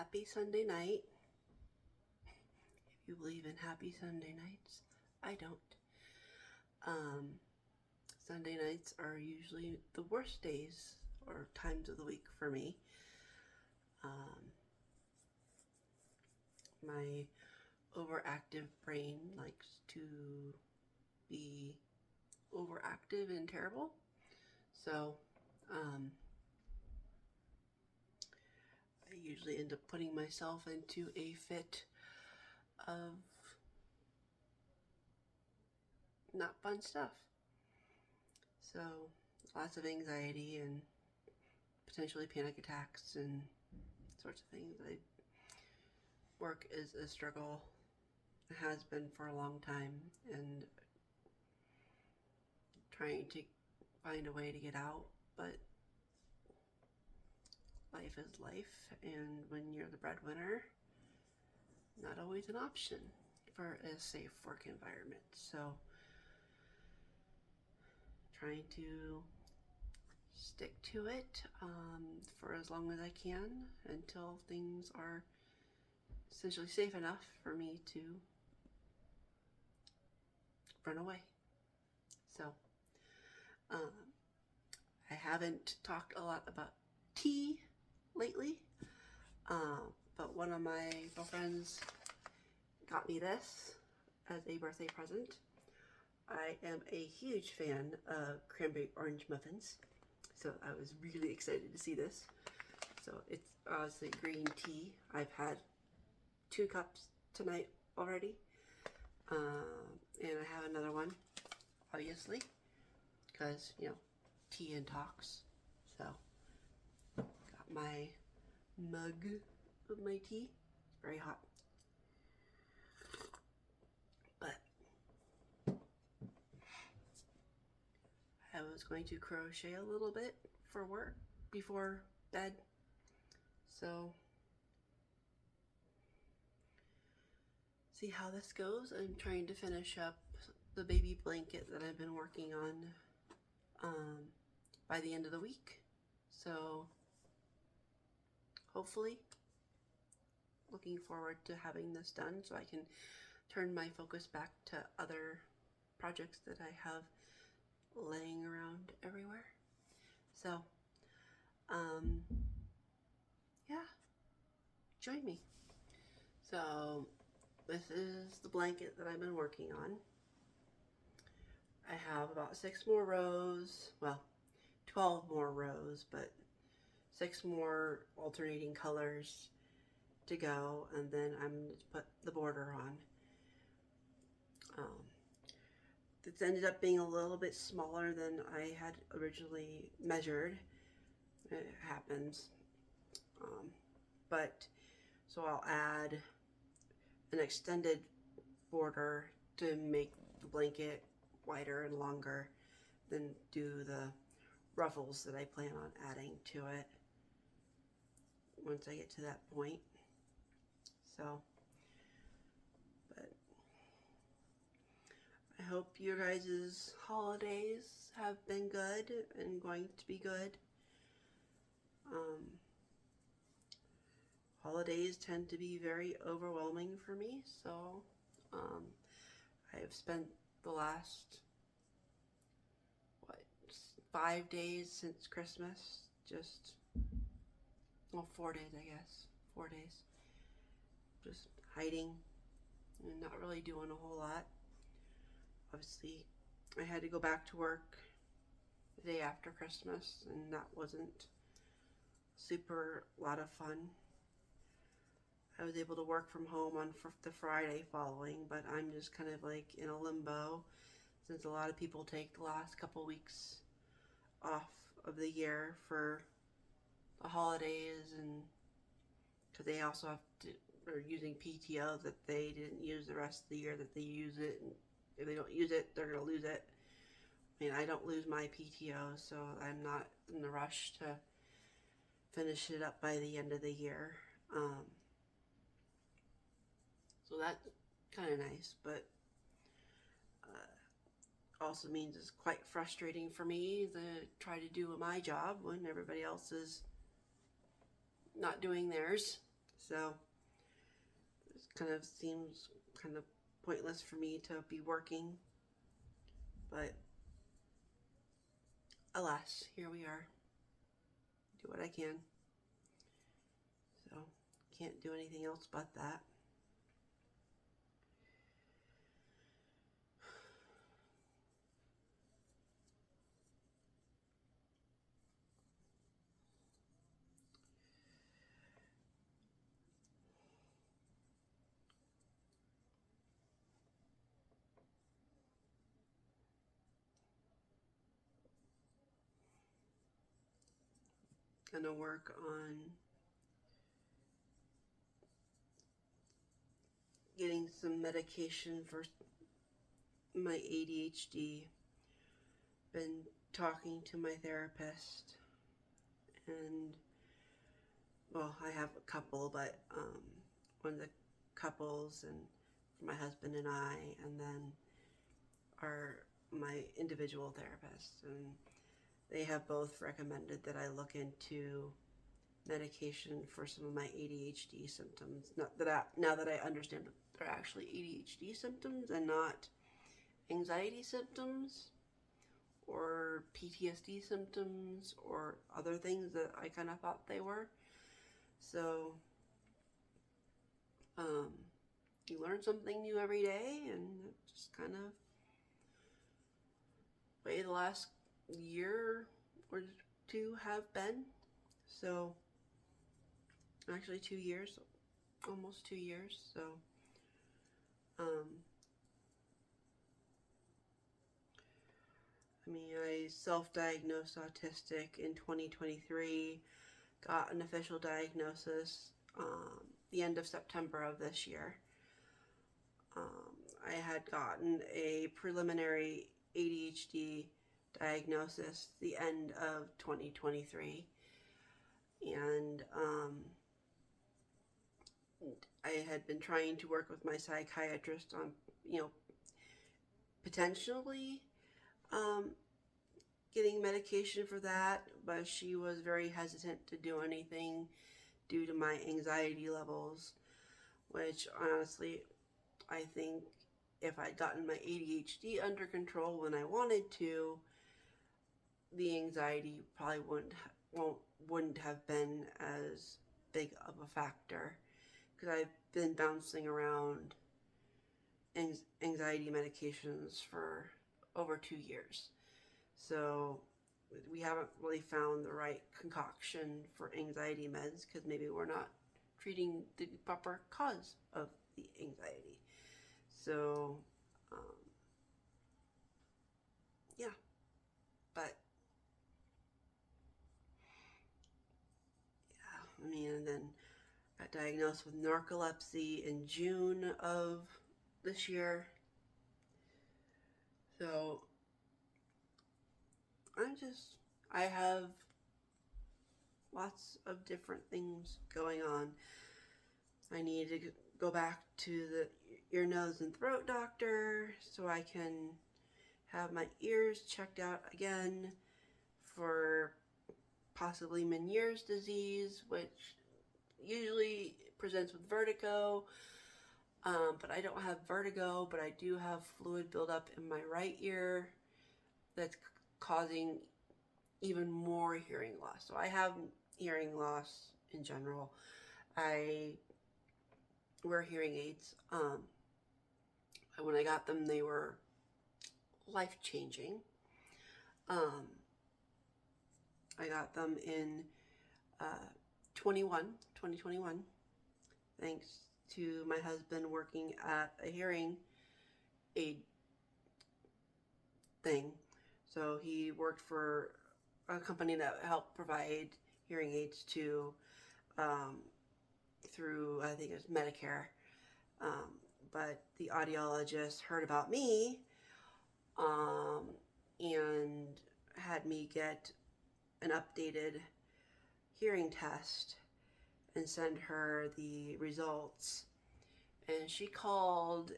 Happy Sunday night. If you believe in happy Sunday nights, I don't. Sunday nights are usually the worst days or times of the week for me. My overactive brain likes to be overactive and terrible. So, I usually end up putting myself into a fit of not fun stuff. So, lots of anxiety and potentially panic attacks and sorts of things. Work is a struggle. It has been for a long time, and trying to find a way to get out, but life is life, and when you're the breadwinner, not always an option for a safe work environment. So, trying to stick to it for as long as I can until things are essentially safe enough for me to run away. So, I haven't talked a lot about tea lately, but one of my girlfriends got me this as a birthday present. I am a huge fan of cranberry orange muffins, so I was really excited to see this. So it's obviously green tea. I've had 2 cups tonight already, and I have another one, obviously, because, tea and talks. So, got my mug of my tea. It's very hot. But I was going to crochet a little bit for work before bed. So, see how this goes. I'm trying to finish up the baby blanket that I've been working on by the end of the week. So, hopefully, looking forward to having this done so I can turn my focus back to other projects that I have laying around everywhere. So, yeah, join me. So, this is the blanket that I've been working on. I have about 6 more rows, well, 12 more rows, but 6 more alternating colors to go, and then I'm going to put the border on. It's ended up being a little bit smaller than I had originally measured. It happens. But so I'll add an extended border to make the blanket wider and longer, then do the ruffles that I plan on adding to it once I get to that point. So, but I hope your guys' holidays have been good and going to be good. Holidays tend to be very overwhelming for me, so I have spent the last 5 days since Christmas, just 4 days, I guess, 4 days, just hiding and not really doing a whole lot. Obviously, I had to go back to work the day after Christmas, and that wasn't super lot of fun. I was able to work from home on the Friday following, but I'm just kind of like in a limbo since a lot of people take the last couple weeks off of the year for the holidays, and because they also are using PTO that they didn't use the rest of the year that they use it, and if they don't use it, they're going to lose it. I mean, I don't lose my PTO, so I'm not in the rush to finish it up by the end of the year. So that's kind of nice, but also means it's quite frustrating for me to try to do my job when everybody else is not doing theirs. So it kind of seems kind of pointless for me to be working, but alas, here we are. Do what I can. So can't do anything else but that. Gonna work on getting some medication for my ADHD. Been talking to my therapist, and well, I have a couple, but one of the couples, and for my husband and I, and then are my individual therapists, and they have both recommended that I look into medication for some of my ADHD symptoms. Not that now that I understand that they're actually ADHD symptoms and not anxiety symptoms or PTSD symptoms or other things that I kind of thought they were. So, you learn something new every day, and just kind of way the last year or two have been. So, actually 2 years, almost 2 years. So, I self-diagnosed autistic in 2023, got an official diagnosis the end of September of this year. I had gotten a preliminary ADHD diagnosis the end of 2023, and I had been trying to work with my psychiatrist on, potentially getting medication for that, but she was very hesitant to do anything due to my anxiety levels, which honestly, I think if I'd gotten my ADHD under control when I wanted to, the anxiety probably wouldn't have been as big of a factor, because I've been bouncing around anxiety medications for over 2 years. So we haven't really found the right concoction for anxiety meds, because maybe we're not treating the proper cause of the anxiety. So, yeah, but yeah, and then got diagnosed with narcolepsy in June of this year. So I have lots of different things going on. I need to go back to the ear, nose, and throat doctor so I can have my ears checked out again for possibly Meniere's disease, which usually presents with vertigo. But I don't have vertigo, but I do have fluid buildup in my right ear that's causing even more hearing loss. So I have hearing loss in general. I wear hearing aids. When I got them, they were life-changing. I got them in 2021, thanks to my husband working at a hearing aid thing. So he worked for a company that helped provide hearing aids to through, I think it was Medicare. But the audiologist heard about me and had me get an updated hearing test and send her the results. And she called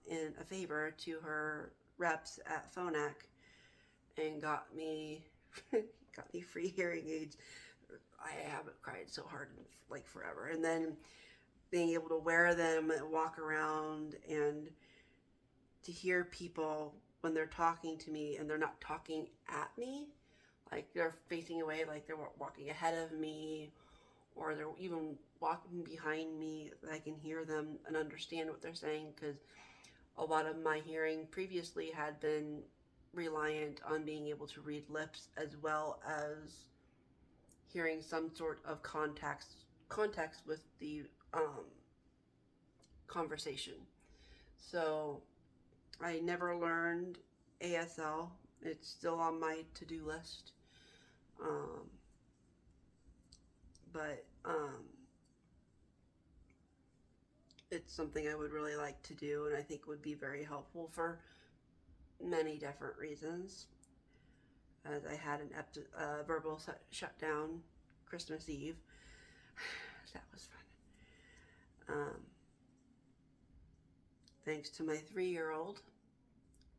in a favor to her reps at Phonak and got me free hearing aids I haven't cried so hard in like forever. And then being able to wear them and walk around and to hear people when they're talking to me and they're not talking at me, like they're facing away, like they're walking ahead of me, or they're even walking behind me, I can hear them and understand what they're saying, because a lot of my hearing previously had been reliant on being able to read lips as well as hearing some sort of context with the conversation. So I never learned ASL. It's still on my to-do list. Um, but it's something I would really like to do, and I think would be very helpful for many different reasons. As I had an verbal shutdown Christmas Eve. That was fun. Thanks to my 3-year-old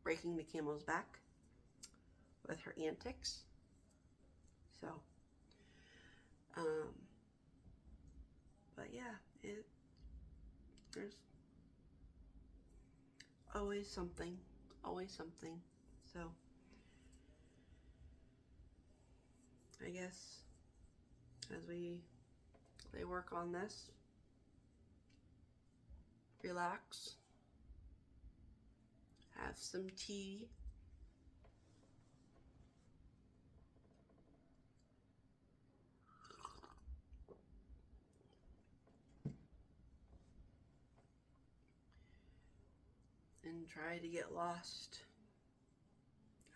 breaking the camel's back with her antics. So, but yeah, there's always something. So, I guess as they work on this, relax, have some tea, and try to get lost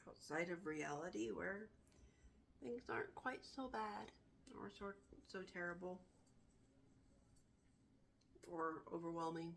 outside of reality where things aren't quite so bad or so terrible or overwhelming.